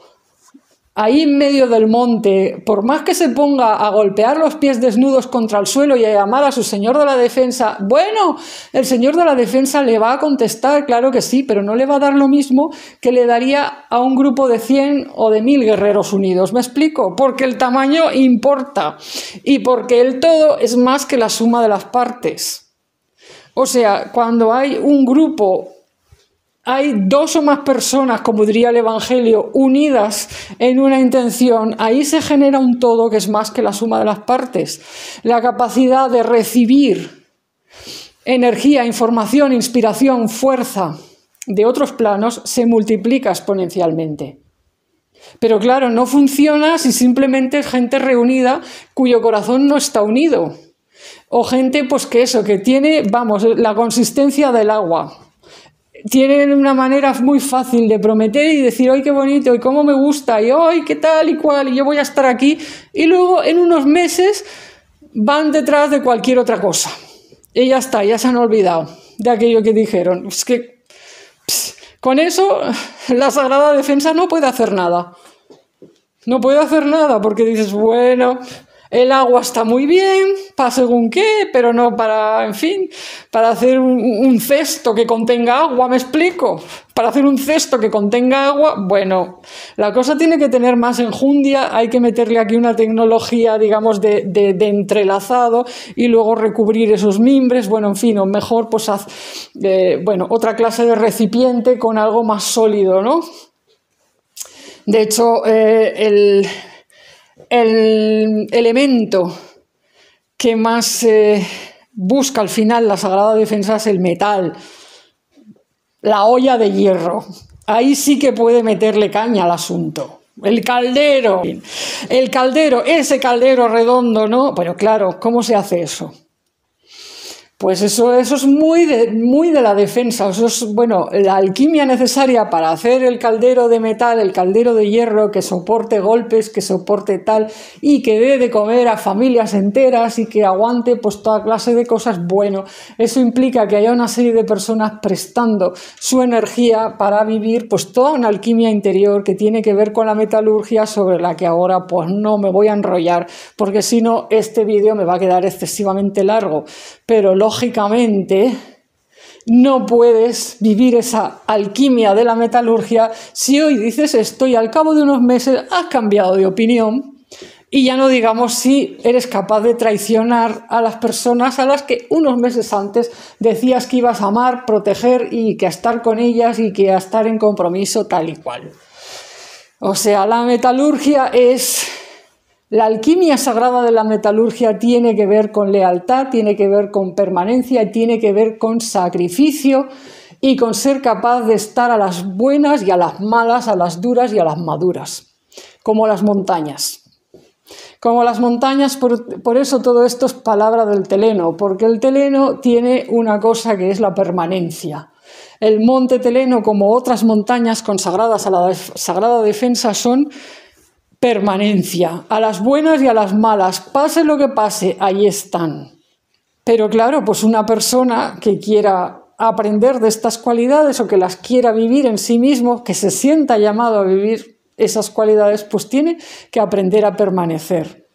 ahí en medio del monte, por más que se ponga a golpear los pies desnudos contra el suelo y a llamar a su señor de la defensa, bueno, el señor de la defensa le va a contestar, claro que sí, pero no le va a dar lo mismo que le daría a un grupo de 100 o de 1000 guerreros unidos. ¿Me explico? Porque el tamaño importa y porque el todo es más que la suma de las partes. O sea, cuando hay un grupo, hay dos o más personas, como diría el Evangelio, unidas en una intención, ahí se genera un todo que es más que la suma de las partes. La capacidad de recibir energía, información, inspiración, fuerza de otros planos se multiplica exponencialmente. Pero claro, no funciona si simplemente es gente reunida cuyo corazón no está unido. O gente, pues que eso, que tiene, vamos, la consistencia del agua. Tienen una manera muy fácil de prometer y decir, ¡ay, qué bonito! Y cómo me gusta, y ¡ay, qué tal y cual! Y yo voy a estar aquí. Y luego, en unos meses, van detrás de cualquier otra cosa. Y ya está, ya se han olvidado de aquello que dijeron. Es que con eso la Sagrada Defensa no puede hacer nada. No puede hacer nada porque dices, bueno, el agua está muy bien, para según qué, pero no para, en fin, para hacer un cesto que contenga agua, ¿me explico? Para hacer un cesto que contenga agua, bueno, la cosa tiene que tener más enjundia, hay que meterle aquí una tecnología, digamos, de entrelazado y luego recubrir esos mimbres, bueno, en fin, o mejor, pues bueno, otra clase de recipiente con algo más sólido, ¿no? De hecho, el elemento que más busca al final la Sagrada Defensa es el metal, la olla de hierro. Ahí sí que puede meterle caña al asunto. El caldero, ese caldero redondo, ¿no? Pero claro, ¿cómo se hace eso? Pues eso es muy de la defensa. Eso es, bueno, la alquimia necesaria para hacer el caldero de metal, el caldero de hierro, que soporte golpes, que soporte tal, y que dé de comer a familias enteras y que aguante pues toda clase de cosas. Bueno, eso implica que haya una serie de personas prestando su energía para vivir pues toda una alquimia interior que tiene que ver con la metalurgia, sobre la que ahora pues no me voy a enrollar, porque si no este vídeo me va a quedar excesivamente largo. Pero lógicamente no puedes vivir esa alquimia de la metalurgia si hoy dices esto y al cabo de unos meses has cambiado de opinión, y ya no digamos si eres capaz de traicionar a las personas a las que unos meses antes decías que ibas a amar, proteger y que a estar con ellas y que a estar en compromiso tal y cual. O sea, la metalurgia es... La alquimia sagrada de la metalurgia tiene que ver con lealtad, tiene que ver con permanencia, tiene que ver con sacrificio y con ser capaz de estar a las buenas y a las malas, a las duras y a las maduras, como las montañas. Como las montañas, por eso todo esto es palabra del teleno, porque el teleno tiene una cosa que es la permanencia. El monte Teleno, como otras montañas consagradas a la sagrada defensa, son permanencia, a las buenas y a las malas, pase lo que pase, ahí están. Pero claro, pues una persona que quiera aprender de estas cualidades o que las quiera vivir en sí mismo, que se sienta llamado a vivir esas cualidades, pues tiene que aprender a permanecer.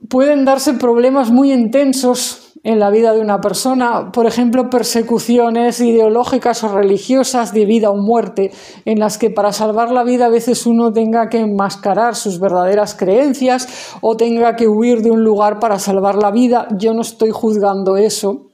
Pueden darse problemas muy intensos en la vida de una persona, por ejemplo, persecuciones ideológicas o religiosas de vida o muerte, en las que para salvar la vida a veces uno tenga que enmascarar sus verdaderas creencias o tenga que huir de un lugar para salvar la vida. Yo no estoy juzgando eso.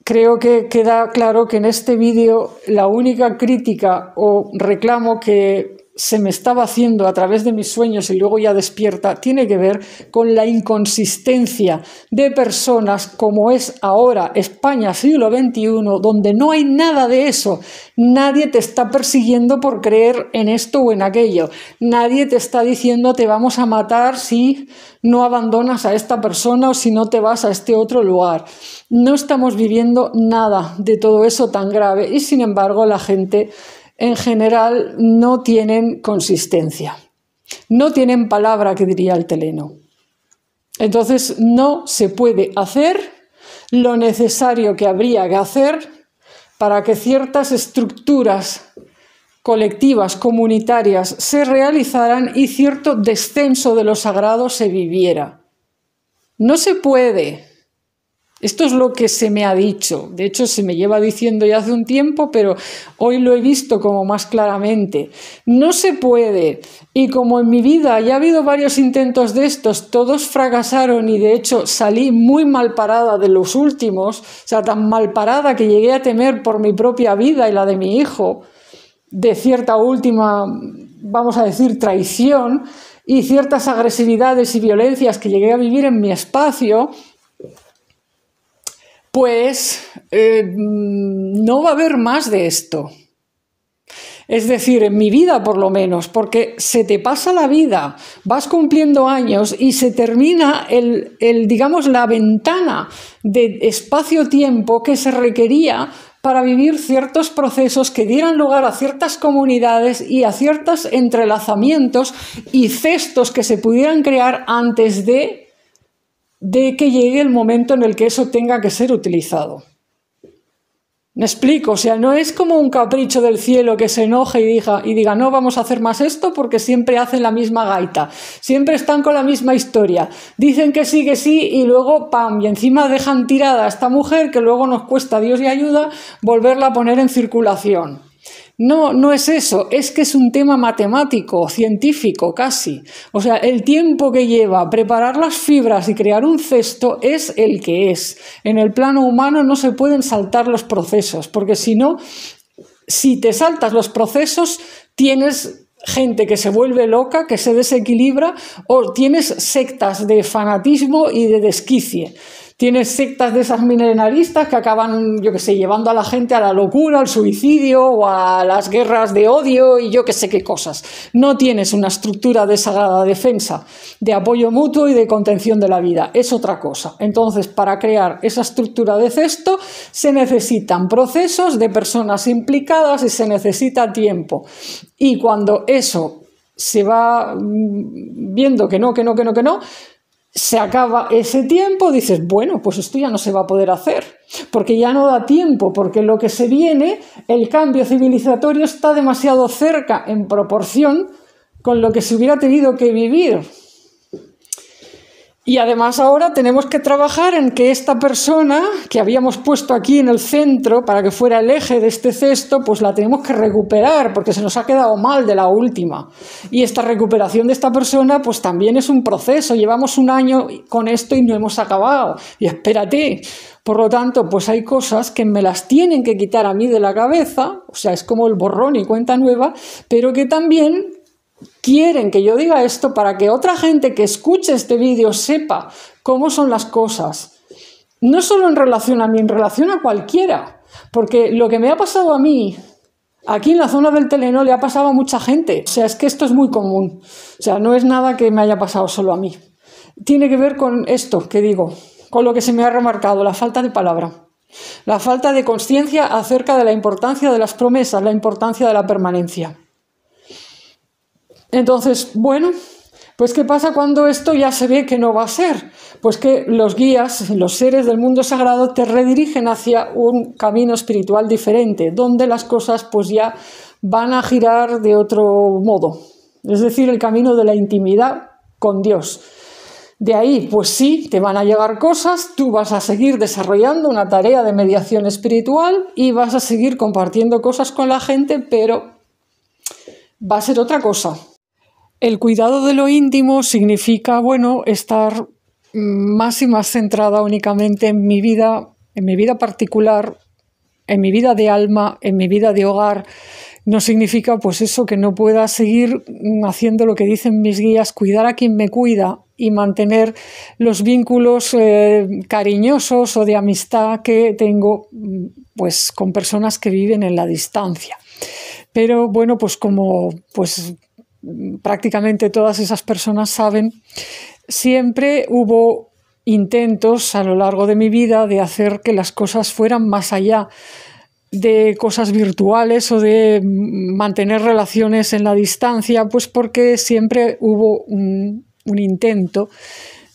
Creo que queda claro que en este vídeo la única crítica o reclamo que se me estaba haciendo a través de mis sueños y luego ya despierta, tiene que ver con la inconsistencia de personas como es ahora España siglo XXI, donde no hay nada de eso. Nadie te está persiguiendo por creer en esto o en aquello. Nadie te está diciendo te vamos a matar si no abandonas a esta persona o si no te vas a este otro lugar. No estamos viviendo nada de todo eso tan grave y sin embargo la gente en general no tienen consistencia, no tienen palabra, que diría el teleno. Entonces no se puede hacer lo necesario que habría que hacer para que ciertas estructuras colectivas, comunitarias, se realizaran y cierto descenso de lo sagrado se viviera. No se puede. Esto es lo que se me ha dicho, de hecho se me lleva diciendo ya hace un tiempo, pero hoy lo he visto como más claramente. No se puede, y como en mi vida ya ha habido varios intentos de estos, todos fracasaron y de hecho salí muy mal parada de los últimos, o sea, tan mal parada que llegué a temer por mi propia vida y la de mi hijo, de cierta última, vamos a decir, traición y ciertas agresividades y violencias que llegué a vivir en mi espacio. Pues no va a haber más de esto. Es decir, en mi vida por lo menos, porque se te pasa la vida, vas cumpliendo años y se termina digamos, la ventana de espacio-tiempo que se requería para vivir ciertos procesos que dieran lugar a ciertas comunidades y a ciertos entrelazamientos y cestos que se pudieran crear antes de que llegue el momento en el que eso tenga que ser utilizado. ¿Me explico? O sea, no es como un capricho del cielo que se enoje y diga no vamos a hacer más esto porque siempre hacen la misma gaita, siempre están con la misma historia, dicen que sí y luego ¡pam! Y encima dejan tirada a esta mujer que luego nos cuesta Dios y ayuda volverla a poner en circulación. No, no es eso, es que es un tema matemático, científico casi. O sea, el tiempo que lleva preparar las fibras y crear un cesto es el que es. En el plano humano no se pueden saltar los procesos, porque si no, si te saltas los procesos, tienes gente que se vuelve loca, que se desequilibra, o tienes sectas de fanatismo y de desquicie. Tienes sectas de esas milenaristas que acaban, yo qué sé, llevando a la gente a la locura, al suicidio o a las guerras de odio y yo qué sé qué cosas. No tienes una estructura de sagrada defensa, de apoyo mutuo y de contención de la vida. Es otra cosa. Entonces, para crear esa estructura de cesto se necesitan procesos de personas implicadas y se necesita tiempo. Y cuando eso se va viendo que no, se acaba ese tiempo, dices, bueno, pues esto ya no se va a poder hacer, porque ya no da tiempo, porque lo que se viene, el cambio civilizatorio está demasiado cerca en proporción con lo que se hubiera tenido que vivir. Y además ahora tenemos que trabajar en que esta persona que habíamos puesto aquí en el centro para que fuera el eje de este cesto, pues la tenemos que recuperar porque se nos ha quedado mal de la última. Y esta recuperación de esta persona pues también es un proceso. Llevamos un año con esto y no hemos acabado. Y espérate. Por lo tanto, pues hay cosas que me las tienen que quitar a mí de la cabeza, o sea, es como el borrón y cuenta nueva, pero que también quieren que yo diga esto para que otra gente que escuche este vídeo sepa cómo son las cosas. No solo en relación a mí, en relación a cualquiera. Porque lo que me ha pasado a mí, aquí en la zona del Telenor, le ha pasado a mucha gente. O sea, es que esto es muy común. O sea, no es nada que me haya pasado solo a mí. Tiene que ver con esto que digo, con lo que se me ha remarcado, la falta de palabra. La falta de conciencia acerca de la importancia de las promesas, la importancia de la permanencia. Entonces, bueno, pues ¿qué pasa cuando esto ya se ve que no va a ser? Pues que los guías, los seres del mundo sagrado te redirigen hacia un camino espiritual diferente, donde las cosas pues ya van a girar de otro modo. Es decir, el camino de la intimidad con Dios. De ahí, pues sí, te van a llegar cosas, tú vas a seguir desarrollando una tarea de mediación espiritual y vas a seguir compartiendo cosas con la gente, pero va a ser otra cosa. El cuidado de lo íntimo significa, bueno, estar más y más centrada únicamente en mi vida particular, en mi vida de alma, en mi vida de hogar. No significa, pues eso, que no pueda seguir haciendo lo que dicen mis guías, cuidar a quien me cuida y mantener los vínculos cariñosos o de amistad que tengo, pues, con personas que viven en la distancia. Pero bueno, pues como prácticamente todas esas personas saben, siempre hubo intentos a lo largo de mi vida de hacer que las cosas fueran más allá de cosas virtuales o de mantener relaciones en la distancia, pues porque siempre hubo un intento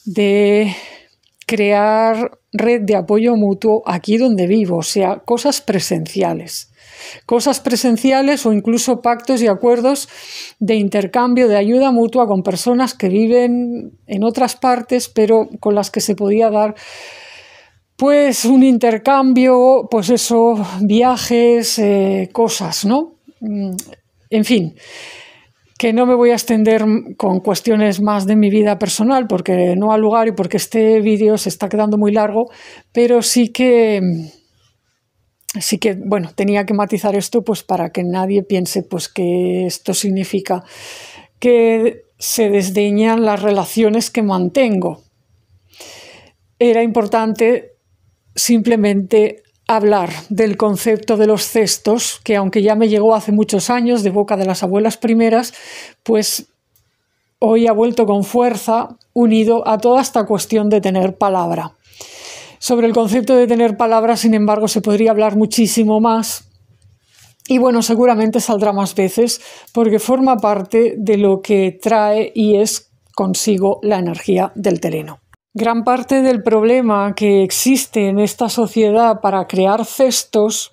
de crear red de apoyo mutuo aquí donde vivo, o sea, cosas presenciales o incluso pactos y acuerdos de intercambio, de ayuda mutua con personas que viven en otras partes, pero con las que se podía dar pues un intercambio, pues eso, viajes, cosas, ¿no? En fin, que no me voy a extender con cuestiones más de mi vida personal porque no ha lugar y porque este vídeo se está quedando muy largo, pero sí que, bueno, tenía que matizar esto pues para que nadie piense pues que esto significa que se desdeñan las relaciones que mantengo. Era importante simplemente hablar del concepto de los cestos, que aunque ya me llegó hace muchos años de boca de las abuelas primeras, pues hoy ha vuelto con fuerza unido a toda esta cuestión de tener palabra. Sobre el concepto de tener palabra, sin embargo, se podría hablar muchísimo más y bueno, seguramente saldrá más veces porque forma parte de lo que trae y es consigo la energía del Teleno. Gran parte del problema que existe en esta sociedad para crear cestos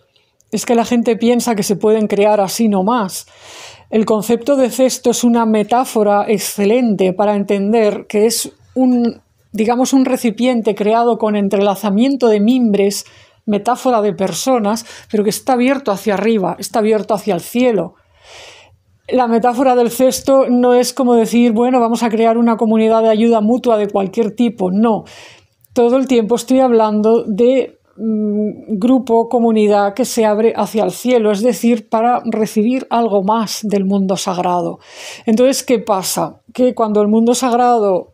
es que la gente piensa que se pueden crear así nomás. El concepto de cesto es una metáfora excelente para entender que es un recipiente creado con entrelazamiento de mimbres, metáfora de personas, pero que está abierto hacia arriba, está abierto hacia el cielo. La metáfora del cesto no es como decir, bueno, vamos a crear una comunidad de ayuda mutua de cualquier tipo, no. Todo el tiempo estoy hablando de grupo, comunidad que se abre hacia el cielo, es decir, para recibir algo más del mundo sagrado. Entonces, ¿qué pasa? Que cuando el mundo sagrado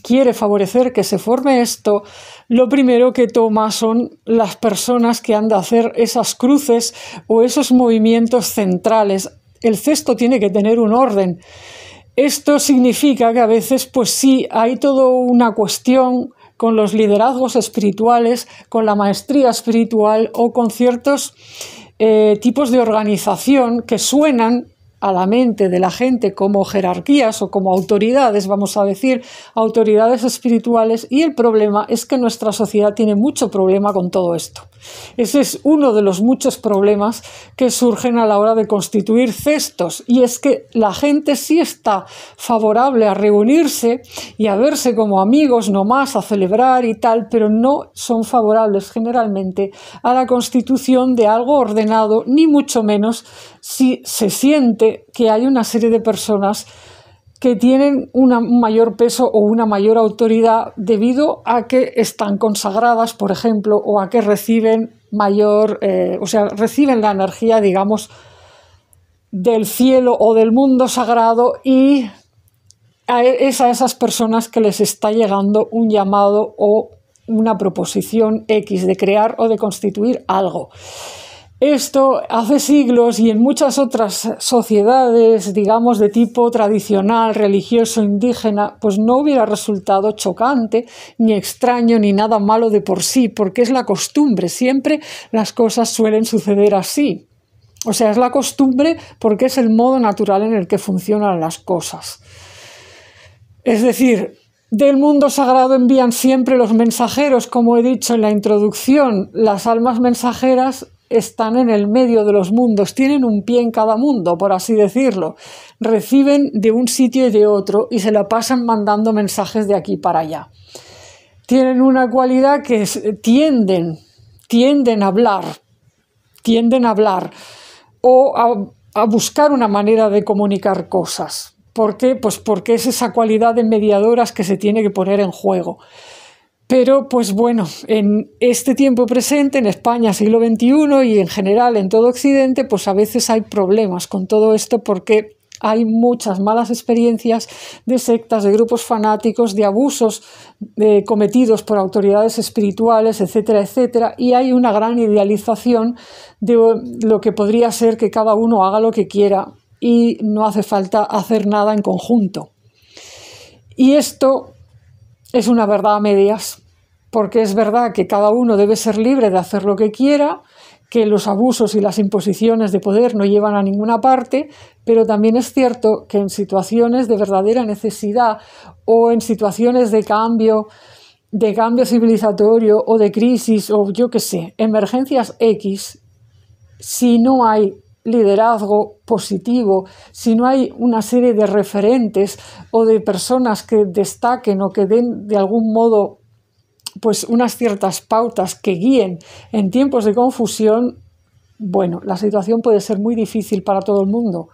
quiere favorecer que se forme esto, lo primero que toma son las personas que han de hacer esas cruces o esos movimientos centrales. El cesto tiene que tener un orden. Esto significa que a veces, pues sí, hay toda una cuestión con los liderazgos espirituales, con la maestría espiritual o con ciertos tipos de organización que suenan a la mente de la gente como jerarquías o como autoridades, vamos a decir, autoridades espirituales, y el problema es que nuestra sociedad tiene mucho problema con todo esto. Ese es uno de los muchos problemas que surgen a la hora de constituir cestos, y es que la gente sí está favorable a reunirse y a verse como amigos nomás, a celebrar y tal, pero no son favorables generalmente a la constitución de algo ordenado, ni mucho menos si se siente que hay una serie de personas que tienen un mayor peso o una mayor autoridad debido a que están consagradas, por ejemplo, o a que reciben reciben la energía, digamos, del cielo o del mundo sagrado, y es a esas personas que les está llegando un llamado o una proposición X de crear o de constituir algo. Esto hace siglos y en muchas otras sociedades, digamos, de tipo tradicional, religioso, indígena, pues no hubiera resultado chocante, ni extraño, ni nada malo de por sí, porque es la costumbre. Siempre las cosas suelen suceder así. O sea, es la costumbre porque es el modo natural en el que funcionan las cosas. Es decir, del mundo sagrado envían siempre los mensajeros, como he dicho en la introducción. Las almas mensajeras están en el medio de los mundos, tienen un pie en cada mundo, por así decirlo. Reciben de un sitio y de otro y se la pasan mandando mensajes de aquí para allá. Tienen una cualidad que tienden a hablar o a buscar una manera de comunicar cosas. ¿Por qué? Pues porque es esa cualidad de mediadoras que se tiene que poner en juego. Pero, pues bueno, en este tiempo presente, en España, siglo XXI, y en general en todo Occidente, pues a veces hay problemas con todo esto porque hay muchas malas experiencias de sectas, de grupos fanáticos, de abusos cometidos por autoridades espirituales, etcétera, etcétera, y hay una gran idealización de lo que podría ser que cada uno haga lo que quiera y no hace falta hacer nada en conjunto. Y esto es una verdad a medias, porque es verdad que cada uno debe ser libre de hacer lo que quiera, que los abusos y las imposiciones de poder no llevan a ninguna parte, pero también es cierto que en situaciones de verdadera necesidad o en situaciones de cambio civilizatorio o de crisis o yo qué sé, emergencias X, si no hay liderazgo positivo, si no hay una serie de referentes o de personas que destaquen o que den de algún modo pues unas ciertas pautas que guíen en tiempos de confusión, bueno, la situación puede ser muy difícil para todo el mundo.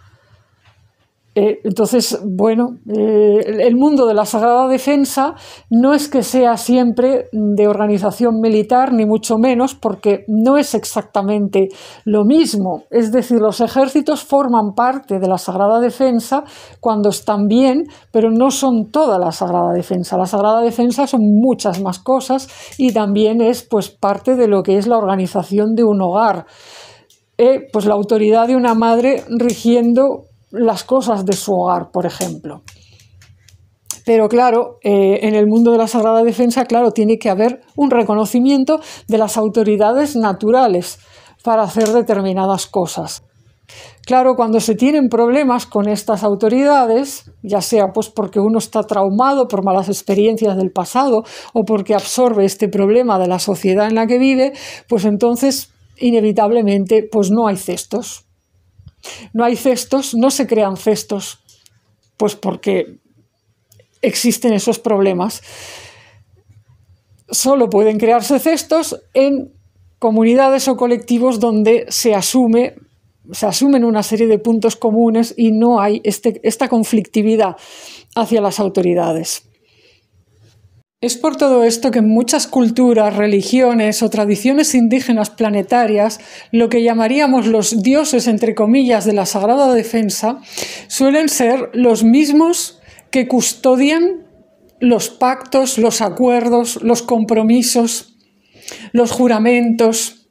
Entonces, bueno, el mundo de la Sagrada Defensa no es que sea siempre de organización militar, ni mucho menos, porque no es exactamente lo mismo. Es decir, los ejércitos forman parte de la Sagrada Defensa cuando están bien, pero no son toda la Sagrada Defensa. La Sagrada Defensa son muchas más cosas y también es pues, parte de lo que es la organización de un hogar. Pues la autoridad de una madre rigiendo las cosas de su hogar, por ejemplo. Pero claro, en el mundo de la Sagrada Defensa, claro, tiene que haber un reconocimiento de las autoridades naturales para hacer determinadas cosas. Claro, cuando se tienen problemas con estas autoridades, ya sea pues porque uno está traumado por malas experiencias del pasado o porque absorbe este problema de la sociedad en la que vive, pues entonces inevitablemente pues no hay cestos. No hay cestos, no se crean cestos, pues porque existen esos problemas. Solo pueden crearse cestos en comunidades o colectivos donde se asumen una serie de puntos comunes y no hay esta conflictividad hacia las autoridades. Es por todo esto que en muchas culturas, religiones o tradiciones indígenas planetarias, lo que llamaríamos los dioses, entre comillas, de la Sagrada Defensa, suelen ser los mismos que custodian los pactos, los acuerdos, los compromisos, los juramentos,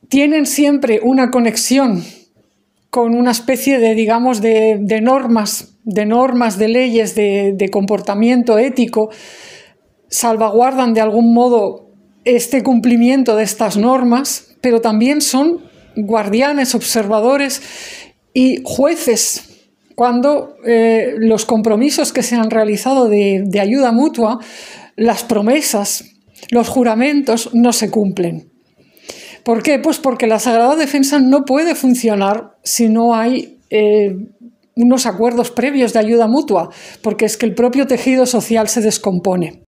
tienen siempre una conexión con una especie de, digamos, de normas, de leyes, de comportamiento ético, salvaguardan de algún modo este cumplimiento de estas normas, pero también son guardianes, observadores y jueces cuando los compromisos que se han realizado de ayuda mutua, las promesas, los juramentos no se cumplen. ¿Por qué? Pues porque la Sagrada Defensa no puede funcionar si no hay unos acuerdos previos de ayuda mutua, porque es que el propio tejido social se descompone.